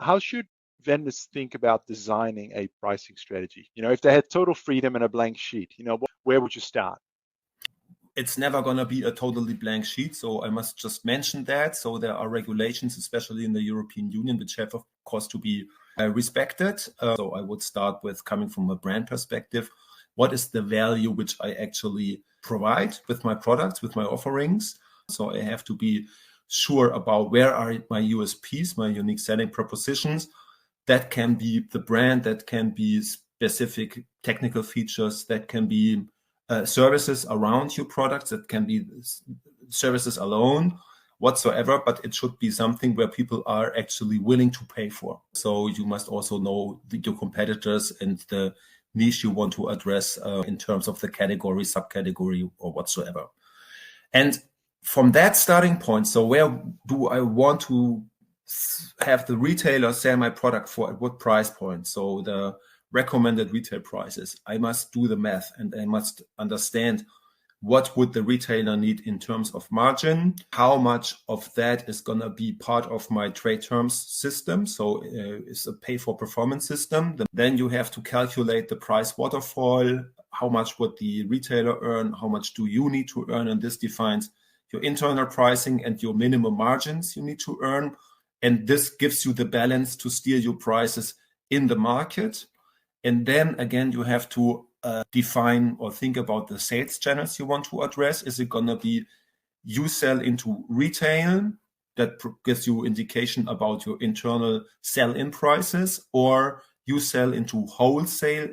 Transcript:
how should vendors think about designing a pricing strategy? If they had total freedom and a blank sheet, where would you start? It's never going to be a totally blank sheet. So I must just mention that. So there are regulations, especially in the European Union, which have, of course, to be respected. So I would start with coming from a brand perspective. What is the value which I actually provide with my products, with my offerings? So I have to be sure about where are my USPs, my unique selling propositions. That can be the brand, that can be specific technical features, that can be services around your products, that can be services alone, whatsoever, but it should be something where people are actually willing to pay for. So you must also know your competitors and the niche you want to address in terms of the category, subcategory, or whatsoever. And from that starting point, so where do I want to have the retailer sell my product for, at what price point? So the recommended retail prices. I must do the math and I must understand what would the retailer need in terms of margin, how much of that is going to be part of my trade terms system. So it's a pay for performance system. Then you have to calculate the price waterfall. How much would the retailer earn? How much do you need to earn? And this defines your internal pricing and your minimum margins you need to earn. And this gives you the balance to steer your prices in the market. And then again, you have to define or think about the sales channels you want to address. Is it going to be you sell into retail that gives you indication about your internal sell-in prices, or you sell into wholesale